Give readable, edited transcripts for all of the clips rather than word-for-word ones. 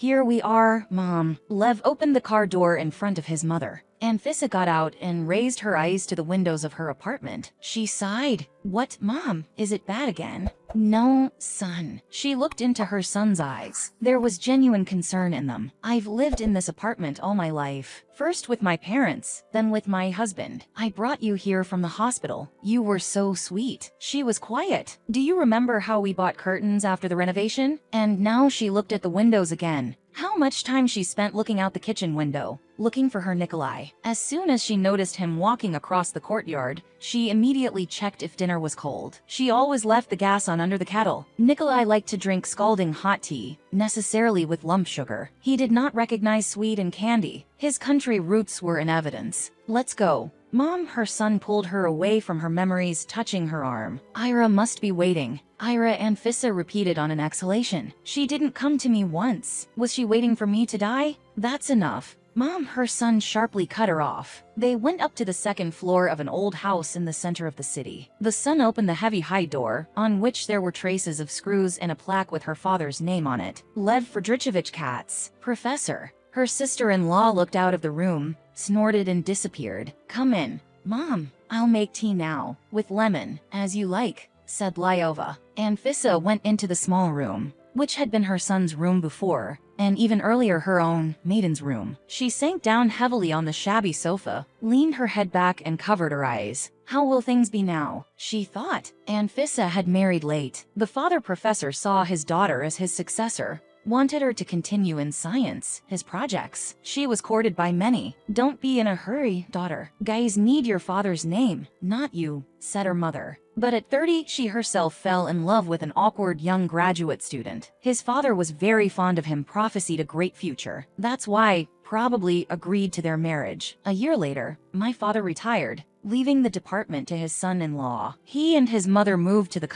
Here we are, Mom. Lev opened the car door in front of his mother. Anfissa got out and raised her eyes to the windows of her apartment. She sighed. What, Mom? Is it bad again? No, son. She looked into her son's eyes. There was genuine concern in them. I've lived in this apartment all my life. First with my parents, then with my husband. I brought you here from the hospital. You were so sweet. She was quiet. Do you remember how we bought curtains after the renovation? And now she looked at the windows again. How much time she spent looking out the kitchen window, looking for her Nikolai. As soon as she noticed him walking across the courtyard, she immediately checked if dinner was cold. She always left the gas on under the kettle. Nikolai liked to drink scalding hot tea, necessarily with lump sugar. He did not recognize sweet and candy. His country roots were in evidence. Let's go. Mom, her son pulled her away from her memories, touching her arm. Ira must be waiting. Ira, Anfissa repeated on an exhalation. She didn't come to me once. Was she waiting for me to die? That's enough. Mom, her son sharply cut her off. They went up to the second floor of an old house in the center of the city. The son opened the heavy high door, on which there were traces of screws and a plaque with her father's name on it. Lev Fridrichevich Katz, Professor. Her sister-in-law looked out of the room, snorted and disappeared. Come in. Mom, I'll make tea now, with lemon, as you like, said Lyova. Anfissa went into the small room, which had been her son's room before, and even earlier her own, Maiden's room. She sank down heavily on the shabby sofa, leaned her head back and covered her eyes. How will things be now? She thought. Anfissa had married late. The father professor saw his daughter as his successor, wanted her to continue in science, his projects. She was courted by many. Don't be in a hurry, daughter. Guys need your father's name, not you, said her mother. But at 30, she herself fell in love with an awkward young graduate student. His father was very fond of him, prophesied a great future. That's why, probably, agreed to their marriage. A year later, my father retired, leaving the department to his son-in-law. He and his mother moved to the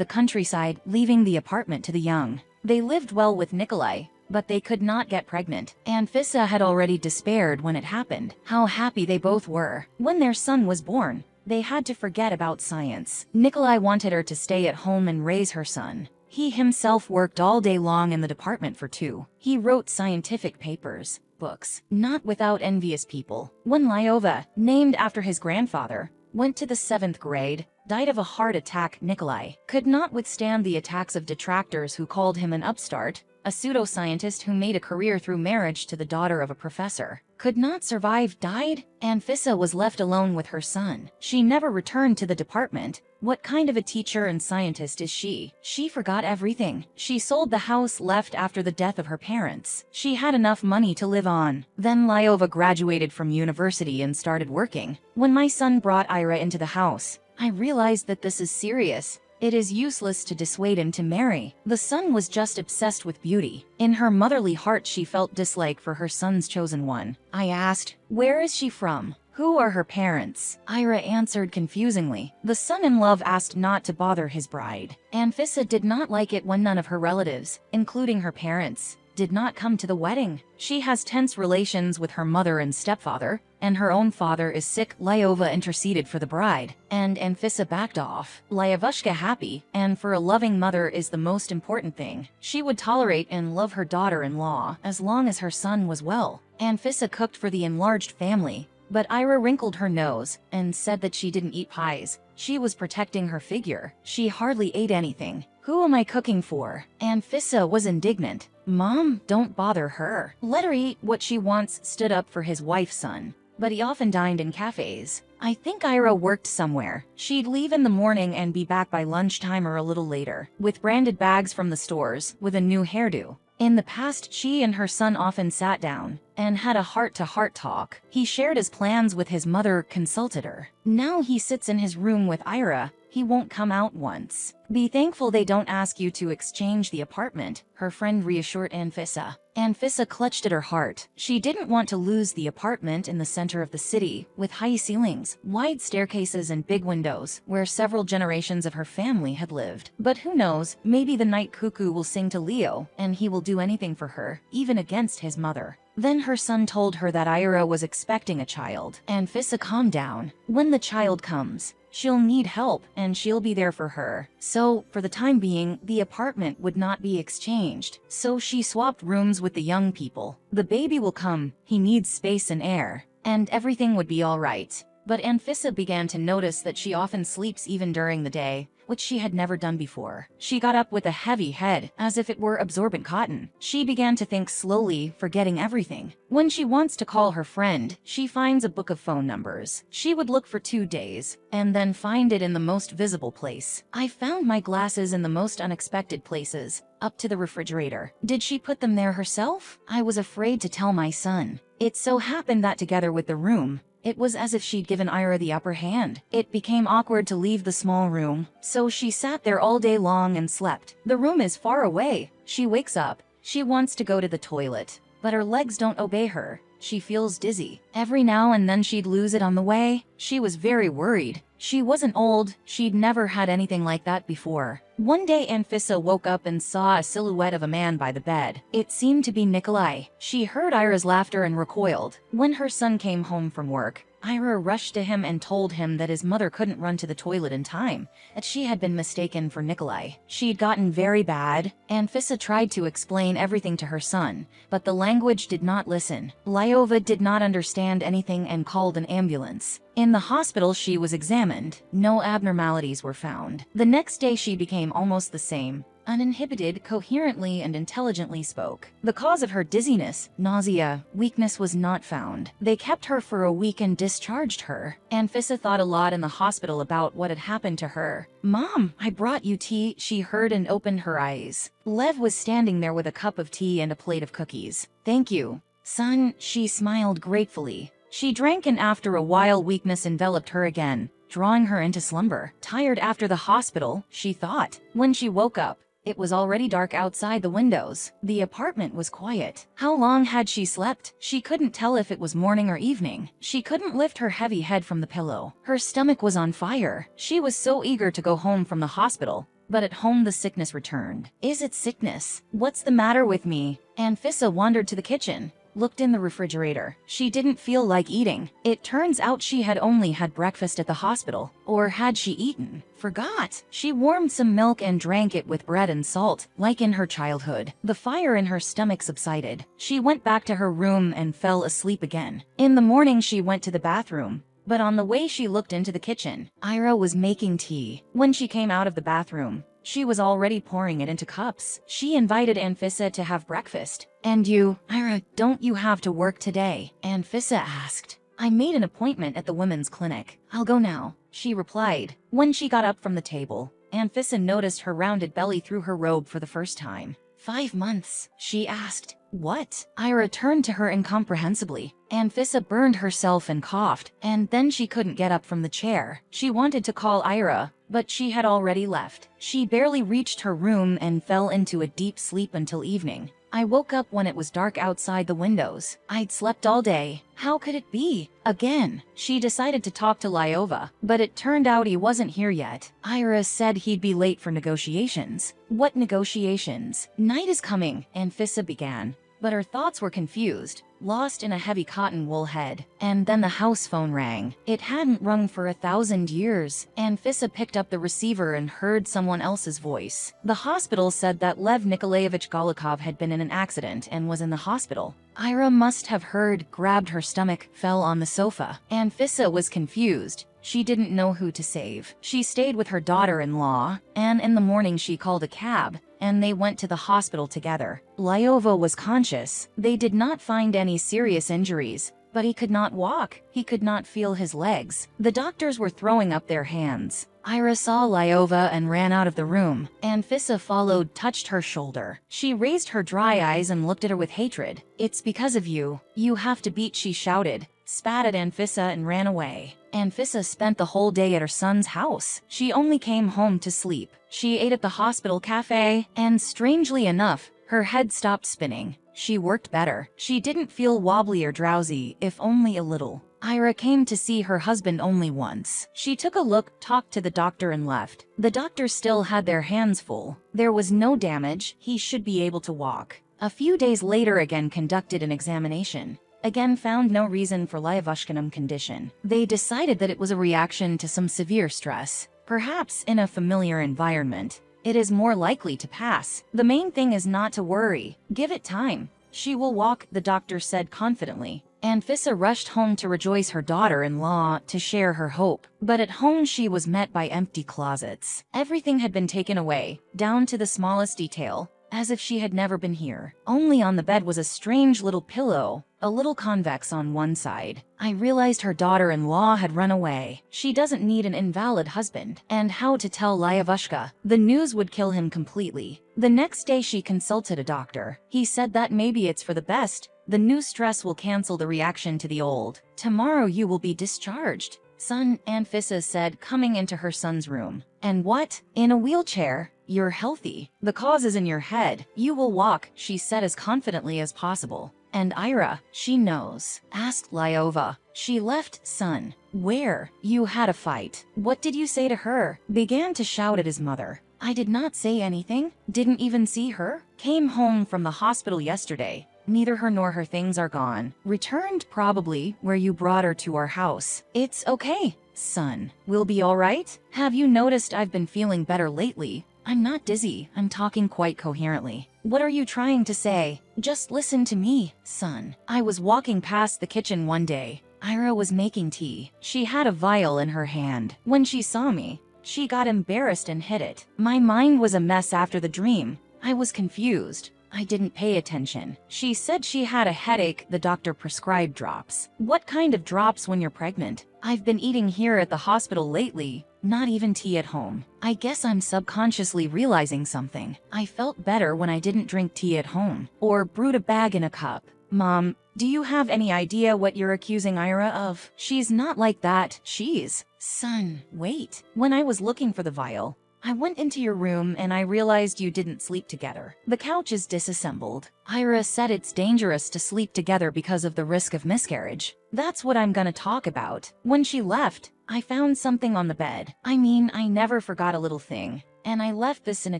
countryside, leaving the apartment to the young. They lived well with Nikolai, but they could not get pregnant. Anfissa had already despaired when it happened. How happy they both were. When their son was born, they had to forget about science. Nikolai wanted her to stay at home and raise her son. He himself worked all day long in the department for two. He wrote scientific papers, books, not without envious people. When Lyova, named after his grandfather, went to the 7th grade, died of a heart attack, Nikolai could not withstand the attacks of detractors who called him an upstart, a pseudoscientist who made a career through marriage to the daughter of a professor. Could not survive, died? Anfissa was left alone with her son. She never returned to the department. What kind of a teacher and scientist is she? She forgot everything. She sold the house left after the death of her parents. She had enough money to live on. Then Lyova graduated from university and started working. When my son brought Ira into the house, I realized that this is serious. It is useless to dissuade him to marry. The son was just obsessed with beauty. In her motherly heart she felt dislike for her son's chosen one. I asked, where is she from? Who are her parents? Ira answered confusingly. The son-in-law asked not to bother his bride. Anfissa did not like it when none of her relatives, including her parents, did not come to the wedding. She has tense relations with her mother and stepfather, and her own father is sick. Lyova interceded for the bride, and Anfissa backed off. Lyovushka happy, and for a loving mother is the most important thing. She would tolerate and love her daughter-in-law as long as her son was well. Anfissa cooked for the enlarged family, but Ira wrinkled her nose and said that she didn't eat pies. She was protecting her figure. She hardly ate anything. Who am I cooking for? Anfissa was indignant. Mom, don't bother her. Let her eat what she wants. Stood up for his wife's son, but he often dined in cafes. I think Ira worked somewhere. She'd leave in the morning and be back by lunchtime or a little later, with branded bags from the stores, with a new hairdo. In the past, she and her son often sat down and had a heart-to-heart talk. He shared his plans with his mother, consulted her. Now he sits in his room with Ira. He won't come out once. Be thankful they don't ask you to exchange the apartment, her friend reassured Anfissa. Anfissa clutched at her heart. She didn't want to lose the apartment in the center of the city, with high ceilings, wide staircases and big windows, where several generations of her family had lived. But who knows, maybe the night cuckoo will sing to Leo, and he will do anything for her, even against his mother. Then her son told her that Ira was expecting a child. Anfissa calmed down. When the child comes, she'll need help, and she'll be there for her. So So, for the time being, the apartment would not be exchanged. So she swapped rooms with the young people. The baby will come, he needs space and air, and everything would be alright. But Anfissa began to notice that she often sleeps even during the day, which she had never done before. She got up with a heavy head, as if it were absorbent cotton. She began to think slowly, forgetting everything. When she wants to call her friend, she finds a book of phone numbers. She would look for 2 days, and then find it in the most visible place. I found my glasses in the most unexpected places, up to the refrigerator. Did she put them there herself? I was afraid to tell my son. It so happened that together with the room, it was as if she'd given Ira the upper hand. It became awkward to leave the small room, so she sat there all day long and slept. The room is far away. She wakes up. She wants to go to the toilet, but her legs don't obey her. She feels dizzy. Every now and then she'd lose it on the way. She was very worried. She wasn't old. She'd never had anything like that before. One day Anfissa woke up and saw a silhouette of a man by the bed. It seemed to be Nikolai. She heard Ira's laughter and recoiled. When her son came home from work, Ira rushed to him and told him that his mother couldn't run to the toilet in time, that she had been mistaken for Nikolai. She'd gotten very bad. Anfissa tried to explain everything to her son, but the language did not listen. Lyova did not understand anything and called an ambulance. In the hospital she was examined. No abnormalities were found. The next day she became almost the same. Uninhibited, coherently and intelligently spoke. The cause of her dizziness, nausea, weakness was not found. They kept her for a week and discharged her. Anfissa thought a lot in the hospital about what had happened to her. "Mom, I brought you tea," she heard and opened her eyes. Lev was standing there with a cup of tea and a plate of cookies. "Thank you, son," she smiled gratefully. She drank and after a while weakness enveloped her again, drawing her into slumber. Tired after the hospital, she thought. When she woke up, it was already dark outside the windows. The apartment was quiet. How long had she slept? She couldn't tell if it was morning or evening. She couldn't lift her heavy head from the pillow. Her stomach was on fire. She was so eager to go home from the hospital. But at home the sickness returned. Is it sickness? What's the matter with me? Anfissa wandered to the kitchen, looked in the refrigerator. She didn't feel like eating. It turns out she had only had breakfast at the hospital. Or had she eaten? Forgot. She warmed some milk and drank it with bread and salt, like in her childhood. The fire in her stomach subsided. She went back to her room and fell asleep again. In the morning she went to the bathroom. But on the way she looked into the kitchen. Ira was making tea. When she came out of the bathroom, she was already pouring it into cups. She invited Anfissa to have breakfast. "And you, Ira, don't you have to work today?" Anfissa asked. "I made an appointment at the women's clinic. I'll go now," she replied. When she got up from the table, Anfissa noticed her rounded belly through her robe for the first time. 5 months, she asked. "What?" Ira turned to her incomprehensibly. Anfissa burned herself and coughed, and then she couldn't get up from the chair. She wanted to call Ira, but she had already left. She barely reached her room and fell into a deep sleep until evening. "I woke up when it was dark outside the windows. I'd slept all day. How could it be? Again." She decided to talk to Lyova, but it turned out he wasn't here yet. Ira said he'd be late for negotiations. "What negotiations?" "Night is coming," Anfissa began. But her thoughts were confused, lost in a heavy cotton wool head. And then the house phone rang. It hadn't rung for 1,000 years. Anfissa picked up the receiver and heard someone else's voice. The hospital said that Lev Nikolaevich Golikov had been in an accident and was in the hospital. Ira must have heard, grabbed her stomach, fell on the sofa. Anfissa was confused. She didn't know who to save. She stayed with her daughter-in-law, and in the morning she called a cab, and they went to the hospital together. Lyova was conscious. They did not find any serious injuries, but he could not walk. He could not feel his legs. The doctors were throwing up their hands. Ira saw Lyova and ran out of the room. Anfissa followed, touched her shoulder. She raised her dry eyes and looked at her with hatred. "It's because of you. You have to beat," she shouted, spat at Anfissa and ran away. Anfissa spent the whole day at her son's house. She only came home to sleep. She ate at the hospital cafe, and strangely enough, her head stopped spinning. She worked better. She didn't feel wobbly or drowsy, if only a little. Ira came to see her husband only once. She took a look, talked to the doctor and left. The doctors still had their hands full. There was no damage. He should be able to walk. A few days later again conducted an examination. Again found no reason for Lyovushkinum condition. They decided that it was a reaction to some severe stress. Perhaps in a familiar environment, it is more likely to pass. The main thing is not to worry. Give it time. She will walk, the doctor said confidently. Anfissa rushed home to rejoice her daughter-in-law, to share her hope. But at home she was met by empty closets. Everything had been taken away, down to the smallest detail, as if she had never been here. Only on the bed was a strange little pillow, a little convex on one side. I realized her daughter-in-law had run away. She doesn't need an invalid husband. And how to tell Lyavushka? The news would kill him completely. The next day she consulted a doctor. He said that maybe it's for the best. The new stress will cancel the reaction to the old. Tomorrow you will be discharged. Son, Anfissa said, coming into her son's room. And what? In a wheelchair? You're healthy. The cause is in your head. You will walk, she said as confidently as possible. And Ira, she knows. Asked Lyova. She left, son. Where? You had a fight. What did you say to her? Began to shout at his mother. I did not say anything. Didn't even see her. Came home from the hospital yesterday. Neither her nor her things are gone. Returned probably where you brought her to our house. It's okay, son. We'll be all right. Have you noticed I've been feeling better lately? I'm not dizzy. I'm talking quite coherently. What are you trying to say? Just listen to me, son. I was walking past the kitchen one day. Ira was making tea. She had a vial in her hand. When she saw me, she got embarrassed and hid it. My mind was a mess after the dream. I was confused. I didn't pay attention. She said she had a headache. The doctor prescribed drops. What kind of drops when you're pregnant? I've been eating here at the hospital lately. Not even tea at home. I guess I'm subconsciously realizing something. I felt better when I didn't drink tea at home or brewed a bag in a cup. Mom, do you have any idea what you're accusing Ira of? She's not like that. She's... Son, wait. When I was looking for the vial, I went into your room and I realized you didn't sleep together. The couch is disassembled. Ira said it's dangerous to sleep together because of the risk of miscarriage. That's what I'm gonna talk about. When she left, I found something on the bed. I mean, I never forgot a little thing. And I left this in a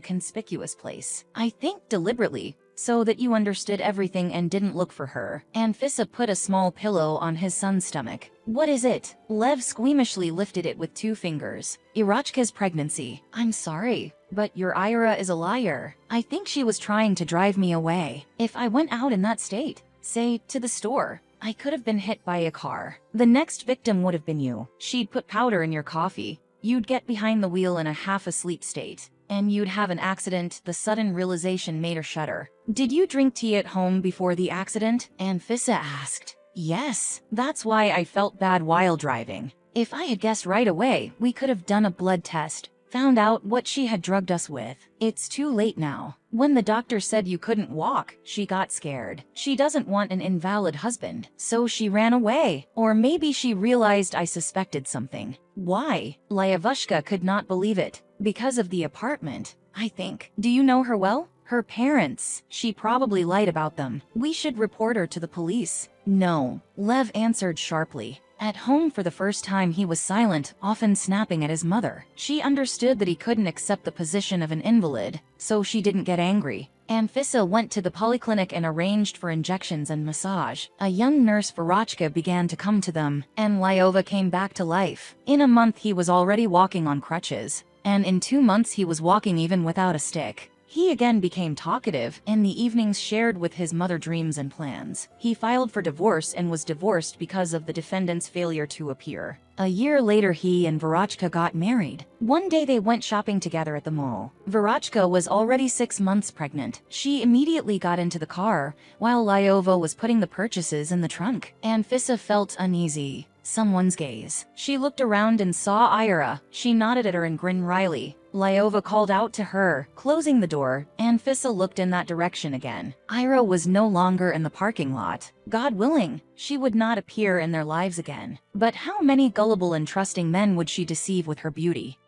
conspicuous place. I think deliberately, so that you understood everything and didn't look for her. Anfissa put a small pillow on his son's stomach. What is it? Lev squeamishly lifted it with 2 fingers. Irachka's pregnancy. I'm sorry, but your Ira is a liar. I think she was trying to drive me away. If I went out in that state, say, to the store, I could have been hit by a car. The next victim would have been you. She'd put powder in your coffee. You'd get behind the wheel in a half-asleep state. And you'd have an accident. The sudden realization made her shudder. Did you drink tea at home before the accident? Anfissa asked. Yes, that's why I felt bad while driving. If I had guessed right away, we could have done a blood test. Found out what she had drugged us with. It's too late now. When the doctor said you couldn't walk, she got scared. She doesn't want an invalid husband, so she ran away. Or maybe she realized I suspected something. Why? Lyavushka could not believe it. Because of the apartment, I think. Do you know her well? Her parents. She probably lied about them. We should report her to the police. No, Lev answered sharply. At home for the first time he was silent, often snapping at his mother. She understood that he couldn't accept the position of an invalid, so she didn't get angry. Anfissa went to the polyclinic and arranged for injections and massage. A young nurse Verachka began to come to them, and Lyova came back to life. In a month he was already walking on crutches, and in 2 months he was walking even without a stick. He again became talkative, and the evenings shared with his mother dreams and plans. He filed for divorce and was divorced because of the defendant's failure to appear. A year later he and Verachka got married. One day they went shopping together at the mall. Verachka was already 6 months pregnant. She immediately got into the car, while Lyova was putting the purchases in the trunk. Anfissa felt uneasy. Someone's gaze. She looked around and saw Ira. She nodded at her and grinned wryly. Lyova called out to her, closing the door. Anfissa looked in that direction again. Ira was no longer in the parking lot. God willing, she would not appear in their lives again. But how many gullible and trusting men would she deceive with her beauty?